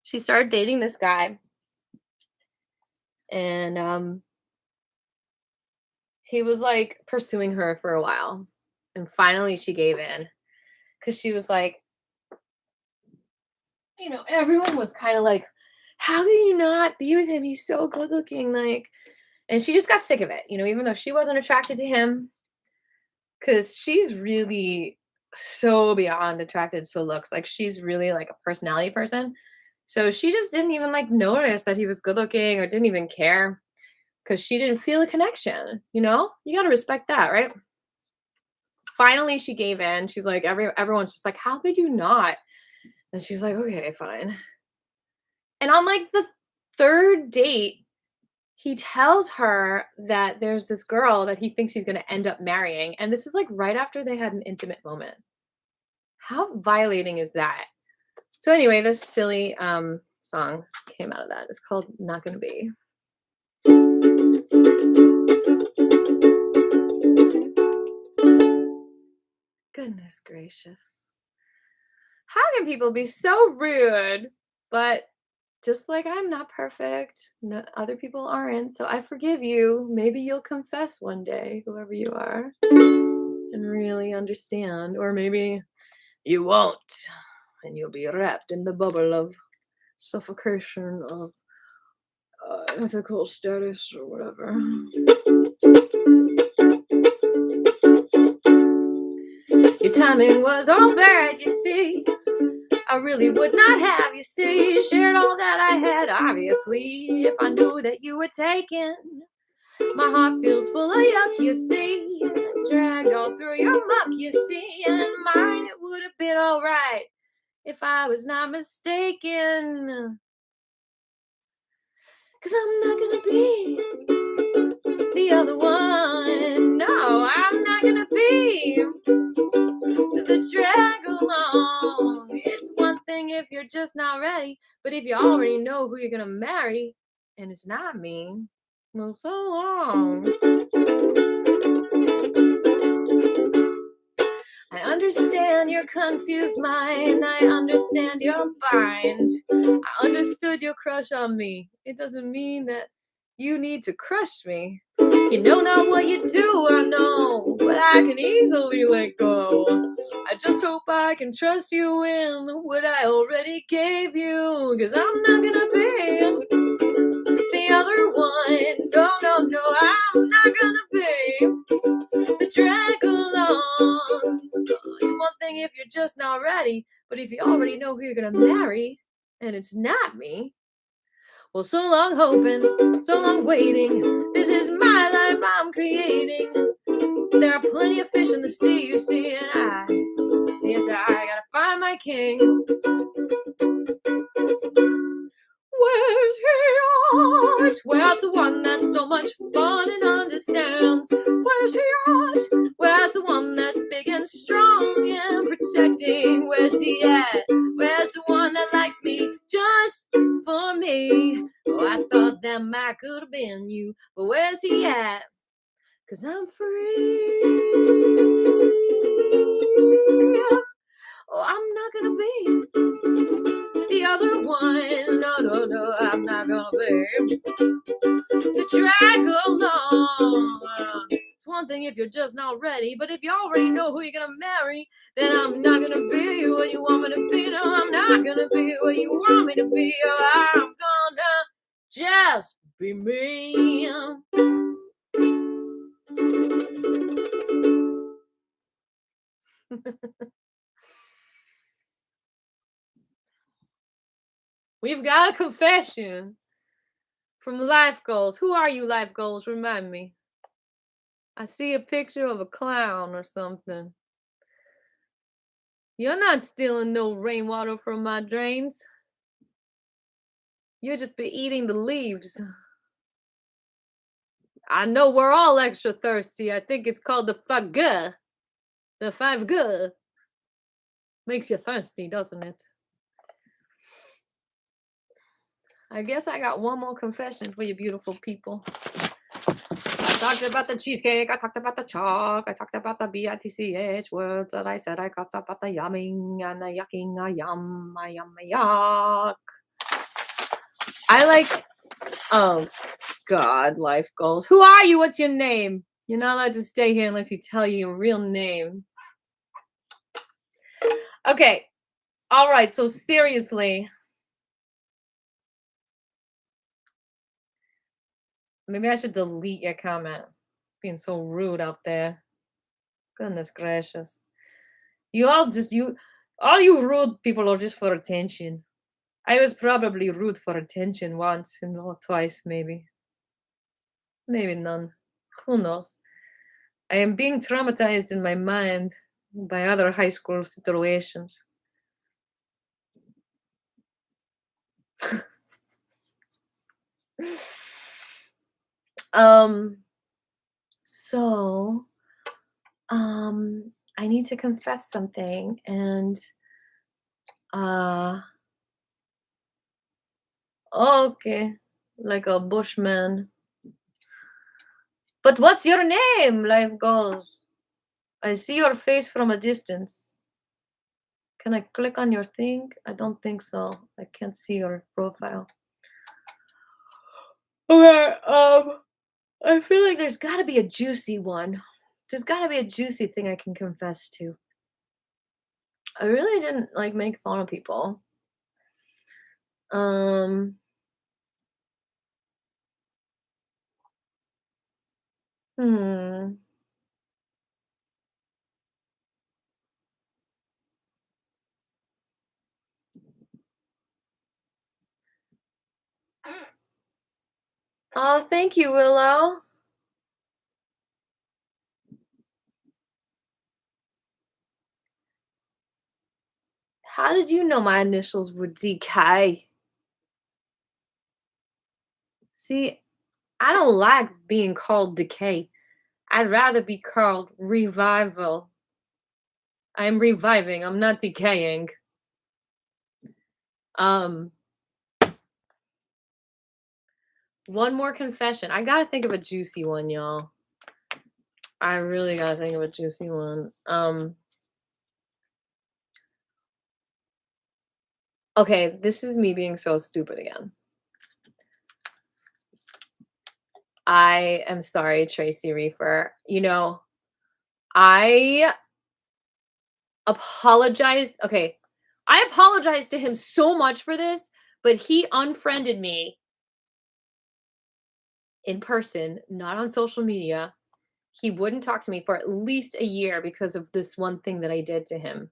she started dating this guy, and he was like pursuing her for a while, and finally she gave in because she was like, everyone was kind of like, how can you not be with him? He's so good looking, like, and she just got sick of it, even though she wasn't attracted to him, because she's really so beyond attracted to looks. Like, she's really like a personality person. So she just didn't even like notice that he was good looking, or didn't even care, because she didn't feel a connection. You got to respect that, right? Finally, she gave in. She's like, everyone's just like, how could you not? And she's like, okay, fine. And on like the third date, he tells her that there's this girl that he thinks he's going to end up marrying. And this is like right after they had an intimate moment. How violating is that? So anyway, this silly song came out of that. It's called Not Gonna Be. Goodness gracious. How can people be so rude? But just like I'm not perfect, no, other people aren't. So I forgive you. Maybe you'll confess one day, whoever you are, and really understand. Or maybe you won't, and you'll be wrapped in the bubble of suffocation of ethical status or whatever. Your timing was all bad, you see. I really would not have, you see, shared all that I had, obviously, if I knew that you were taken. My heart feels full of yuck, you see, dragged all through your muck, you see, and mine, it would have been alright if I was not mistaken. 'Cause I'm not gonna be the other one. No, I'm not gonna be the drag along. It's one thing if you're just not ready, but if you already know who you're gonna marry, and it's not me, well, so long. I understand your confused mind. I understand your bind. I understood your crush on me. It doesn't mean that you need to crush me. You know not what you do, I know, but I can easily let go. I just hope I can trust you in what I already gave you. 'Cause I'm not gonna be the other one. No, no, no, I'm not gonna be the drag along. It's one thing if you're just not ready, but if you already know who you're gonna marry, and it's not me, well, so long hoping, so long waiting. This is my life I'm creating. There are plenty of fish in the sea, you see, and yes, I gotta find my king. Where's he at? Where's the one that's so much fun and understands? Where's he at? Where's the one that's big and strong and protecting? Where's he at? Where's the one that likes me just for me? Oh, I thought that might could have been you, but where's he at? 'Cause I'm free. Oh, I'm not gonna be the other one. No, no, no, I'm not gonna be the drag along. It's one thing if you're just not ready, but if you already know who you're gonna marry, then I'm not gonna be what you want me to be. No, I'm not gonna be what you want me to be. Oh, I'm gonna just be me. We've got a confession from Life Goals. Who are you, Life Goals? Remind me. I see a picture of a clown or something. You're not stealing no rainwater from my drains. You'll just be eating the leaves. I know we're all extra thirsty. I think it's called the fague. The 5G. Makes you thirsty, doesn't it? I guess I got one more confession for you beautiful people. talked about the cheesecake. I talked about the chalk. I talked about the bitch words that I said. I talked about the yumming and the yucking, a yum, a yum, a yuck. I like, oh God, life goals. Who are you? What's your name? You're not allowed to stay here unless you tell you your real name. Okay. All right. So seriously, maybe I should delete your comment. Being so rude out there. Goodness gracious. All you rude people are just for attention. I was probably rude for attention once and or twice, maybe. Maybe none. Who knows? I am being traumatized in my mind by other high school situations. um so I need to confess something, and okay, like a bushman. But what's your name? Life goes. I see your face from a distance. Can I click on your thing? I don't think so. I can't see your profile. Okay, I feel like there's gotta be a juicy one. There's gotta be a juicy thing I can confess to. I really didn't like make fun of people. Um hmm. Oh, thank you, Willow. How did you know my initials were DK? See, I don't like being called decay. I'd rather be called revival. I'm reviving, I'm not decaying. Um, one more confession. I gotta think of a juicy one, y'all. I really gotta think of a juicy one. Okay, this is me being so stupid again. I am sorry, Tracy Reefer. You know, I apologize. Okay, I apologize to him so much for this, but he unfriended me in person, not on social media. He wouldn't talk to me for at least a year because of this one thing that I did to him.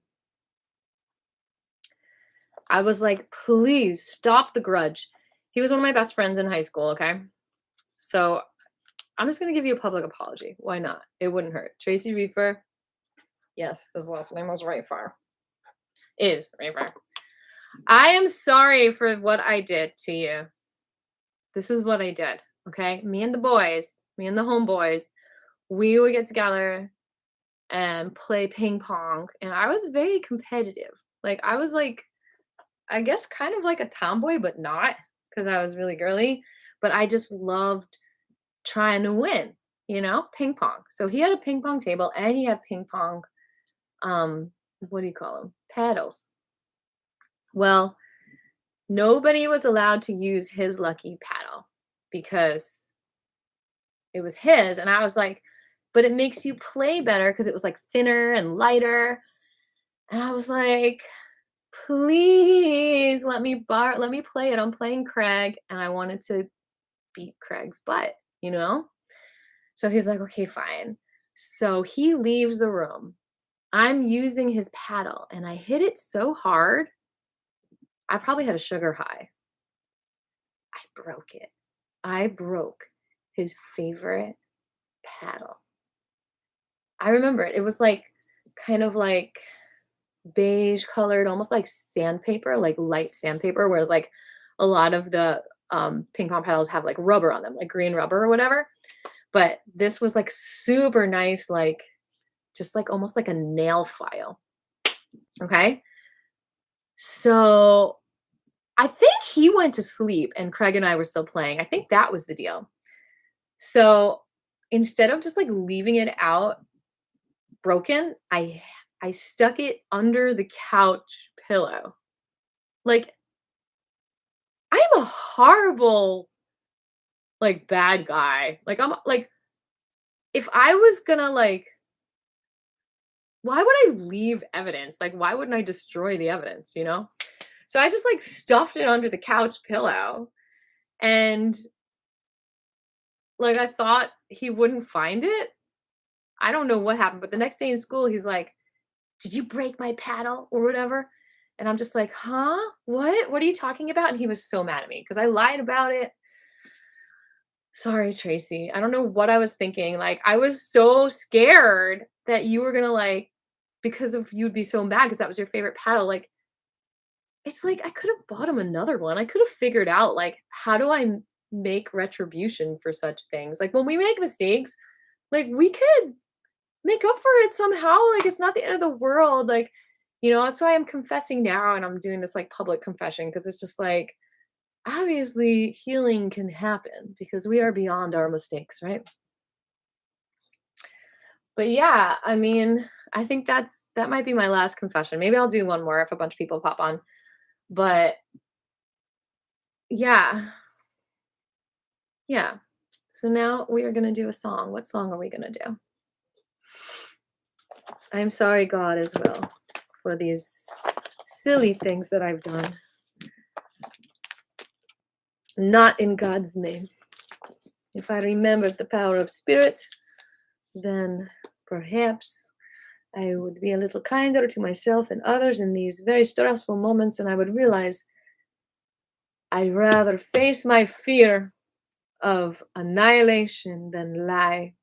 I was like, please stop the grudge. He was one of my best friends in high school, okay? So I'm just going to give you a public apology. Why not? It wouldn't hurt. Tracy Reefer. Yes, his last name was Reefer. Is Reefer. I am sorry for what I did to you. This is what I did, okay? Me and the homeboys, we would get together and play ping pong. And I was very competitive. Like, I was like, I guess kind of like a tomboy, but not because I was really girly. But I just loved trying to win, ping pong. So he had a ping pong table and he had ping pong, what do you call them? Paddles. Well, nobody was allowed to use his lucky paddle because it was his. And I was like, but it makes you play better because it was like thinner and lighter. And I was like, please let me play it. I'm playing Craig and I wanted to beat Craig's butt, So he's like, okay, fine. So he leaves the room. I'm using his paddle and I hit it so hard. I probably had a sugar high. I broke it. I broke his favorite paddle. I remember it. It was like kind of like beige colored, almost like sandpaper, like light sandpaper, whereas like a lot of the ping pong paddles have like rubber on them, like green rubber or whatever. But this was like super nice, like just like almost like a nail file. Okay. So I think he went to sleep and Craig and I were still playing. I think that was the deal. So instead of just like leaving it out broken, I stuck it under the couch pillow. Like, I am a horrible, like, bad guy. Like, I'm like, if I was gonna like, why would I leave evidence? Like, why wouldn't I destroy the evidence, you know? So I just like stuffed it under the couch pillow, and like I thought he wouldn't find it. I don't know what happened, but the next day in school, he's like, "Did you break my paddle or whatever?" And I'm just like, "Huh? What? What are you talking about?" And he was so mad at me because I lied about it. Sorry, Tracy. I don't know what I was thinking. Like, I was so scared that you were gonna like, because of you'd be so mad because that was your favorite paddle. Like, it's like I could have bought him another one. I could have figured out like how do I make retribution for such things. Like when we make mistakes, like we could make up for it somehow. Like it's not the end of the world. Like, that's why I'm confessing now and I'm doing this like public confession because it's just like obviously healing can happen because we are beyond our mistakes, right? But yeah, I mean, I think that might be my last confession. Maybe I'll do one more if a bunch of people pop on. But yeah, yeah. So now we are going to do a song. What song are we going to do? I'm sorry, God, as well, for these silly things that I've done. Not in God's name. If I remembered the power of spirit, then perhaps I would be a little kinder to myself and others in these very stressful moments, and I would realize I'd rather face my fear of annihilation than lie,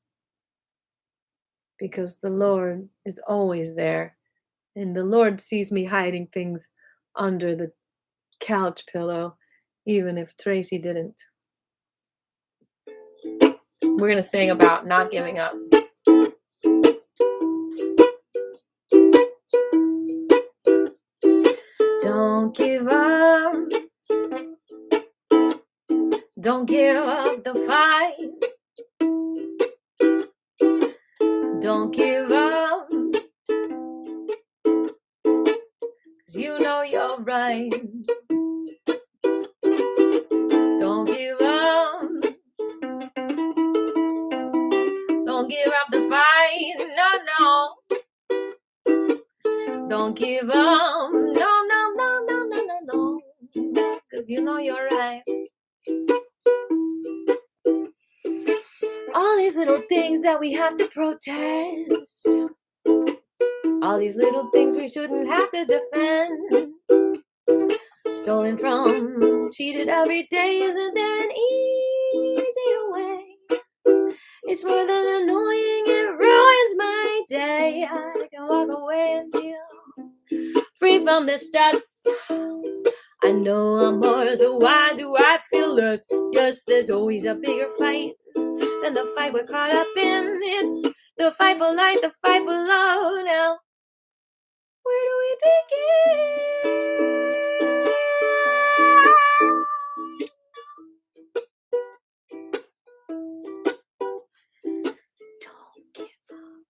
because the Lord is always there, and the Lord sees me hiding things under the couch pillow, even if Tracy didn't. We're going to sing about not giving up. Don't give up. Don't give up the fight. Don't give up. 'Cause you know you're right. Don't give up. Don't give up the fight. No, no. Don't give up. No, no, no, no, no, no, no. 'Cause you know you're right. All these little things that we have to protest. All these little things we shouldn't have to defend. Stolen from, cheated every day. Isn't there an easier way? It's more than annoying, it ruins my day. I can walk away and feel free from the stress. I know I'm more, so why do I feel less? Yes, there's always a bigger fight than the fight we're caught up in. It's the fight for life, the fight for love. Now, where do we begin? Don't give up.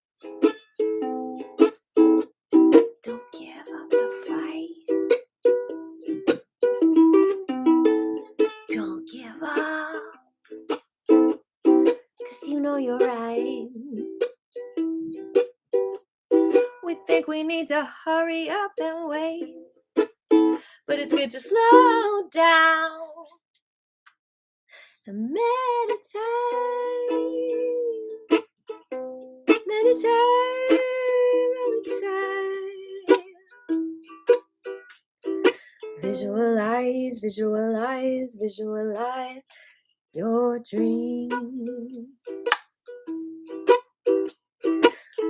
Don't give up the fight. Don't give up. 'Cause you know you're right. We think we need to hurry up and wait, but it's good to slow down and meditate. Meditate, meditate. Visualize, visualize, visualize your dreams.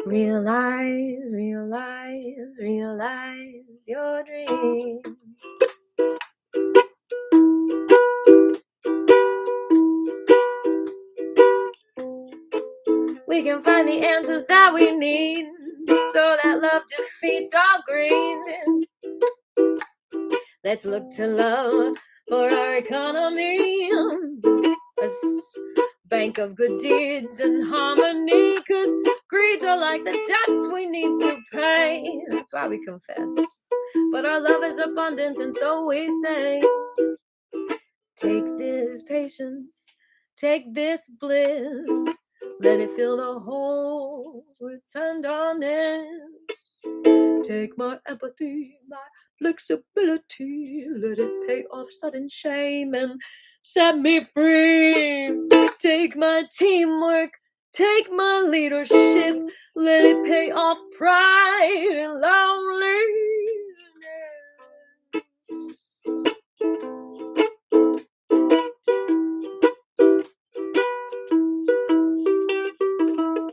Realize, realize, realize your dreams. We can find the answers that we need so that love defeats all greed. Let's look to love for our economy. Us bank of good deeds and harmony, 'cause greeds are like the debts we need to pay. That's why we confess. But our love is abundant, and so we say, take this patience, take this bliss, let it fill the hole with tenderness. Take my empathy, my flexibility, let it pay off sudden shame and set me free. Take my teamwork, take my leadership, let it pay off pride and loneliness.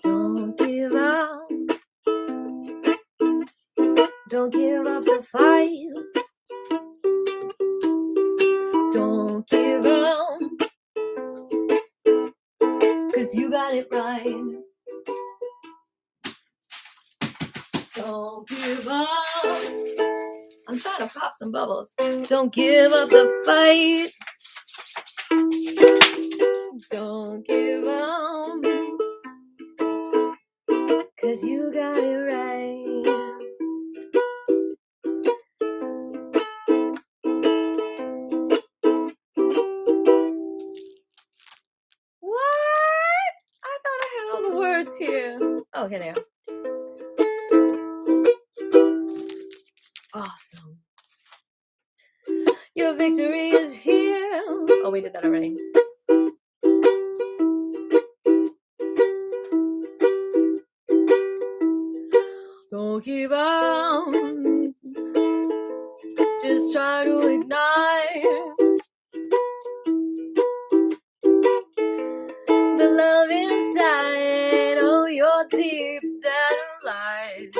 Don't give up. Don't give up the fight. Don't give up, 'cause you got it right. Don't give up. I'm trying to pop some bubbles. Don't give up the fight. Don't give up, 'cause you got it right. What? I thought I had all the words here. Oh, here they are. Awesome. Your victory is here. Oh, we did that already. Don't give up. Just try to ignite the love inside. Oh, your deep satellite.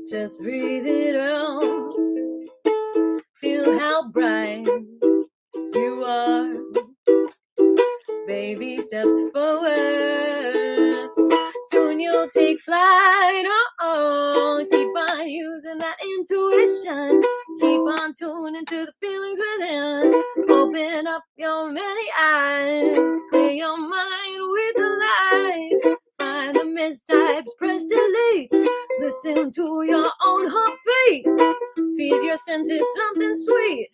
Just breathe it out. Feel how bright you are. Baby steps forward. Soon you'll take flight. Oh, keep on using that intuition. Keep on tuning to the feelings within. Open up your many eyes. Clear your mind with the lies. Find the mistypes, press delete. Listen to your own heartbeat. Feed your senses something sweet.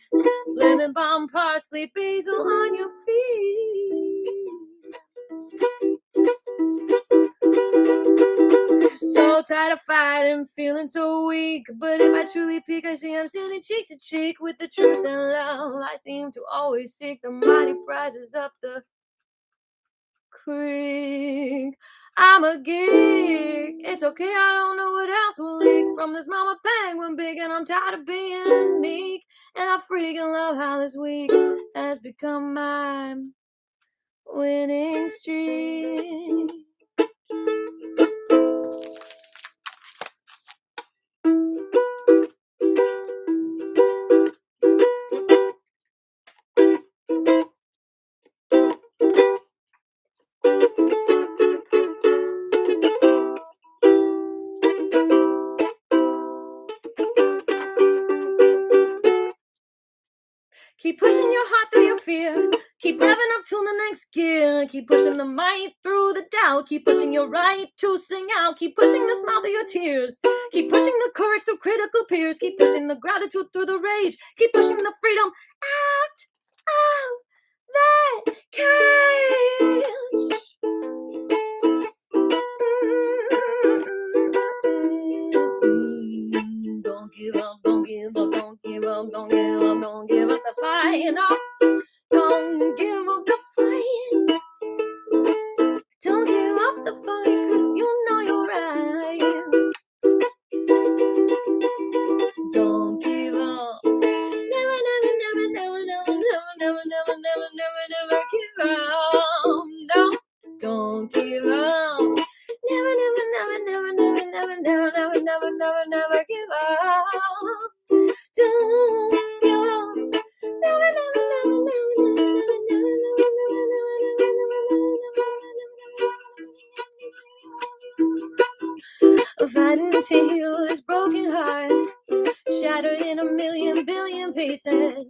Lemon balm, parsley, basil on your feet. So tired of fighting, feeling so weak. But if I truly peek, I see I'm standing cheek to cheek with the truth and love. I seem to always seek the mighty prizes up the creek. I'm a geek. It's okay, I don't know what else will leak from this mama penguin big, and I'm tired of being meek. And I freaking love how this week has become my winning streak. Keep pushing your heart through your fear. Keep revving up to the next gear. Keep pushing the might through the doubt. Keep pushing your right to sing out. Keep pushing the smile through your tears. Keep pushing the courage through critical peers. Keep pushing the gratitude through the rage. Keep pushing the freedom out of that cage. Don't give up, don't give up, don't give up, don't give up, don't give up the fight. No, don't give up the fight. Don't give up the fight, 'cause you know you're right. Don't give up. Never, never, never, never, never, never, never, never, never, never, never give up. No, don't give up. Never, never, never, never, never, never, never, never, never, never, never give up. Don't give up. Never, never, never, never, never, never, never, never, never, fighting to heal this broken heart, shattered in a million billion pieces,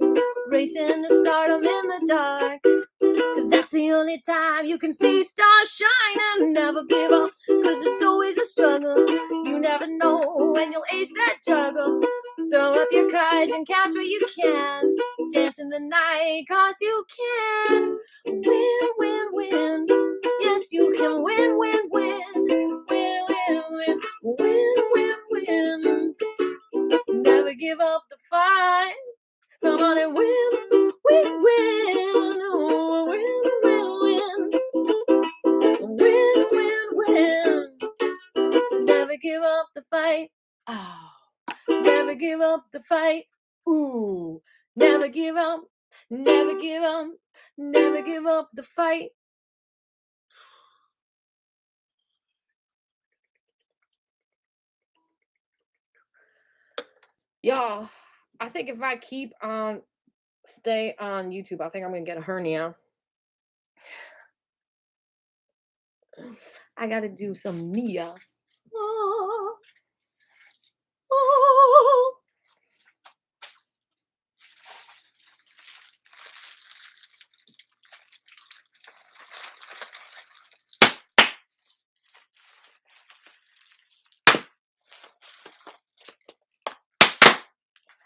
racing to stardom in the dark. 'Cause 'cause that's the only time you can see stars shine. And never give up, 'cause it's always a struggle. You never know when you'll ace that juggle. Throw up your cards and count what you can. Dance in the night, 'cause you can. Win, win, win. Yes, you can win, win, win. Win, win, win. Win, win, win. Never give up the fight. Come on and win, win, win. Oh, win, win, win. Win, win, win. Never give up the fight. Oh, never give up the fight. Ooh, never give up, never give up, never give up the fight. Y'all, I think if I stay on YouTube, I think I'm gonna get a hernia. I gotta do some Nia. Oh, oh.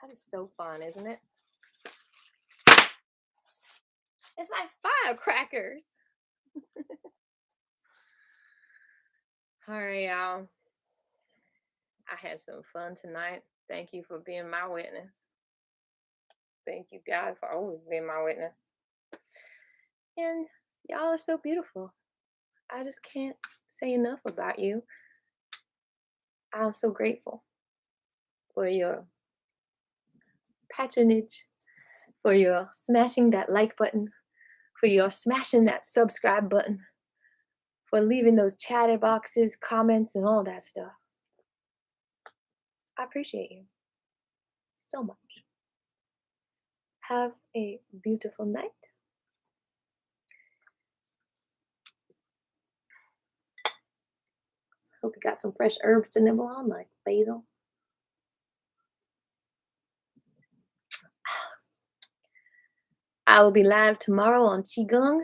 That is so fun, isn't it? It's like firecrackers. All right, y'all. I had some fun tonight. Thank you for being my witness. Thank you, God, for always being my witness. And y'all are so beautiful. I just can't say enough about you. I'm so grateful for your patronage, for your smashing that like button, for your smashing that subscribe button, for leaving those chatter boxes, comments, and all that stuff. I appreciate you so much. Have a beautiful night. Hope you got some fresh herbs to nibble on, like basil. I will be live tomorrow on Qigong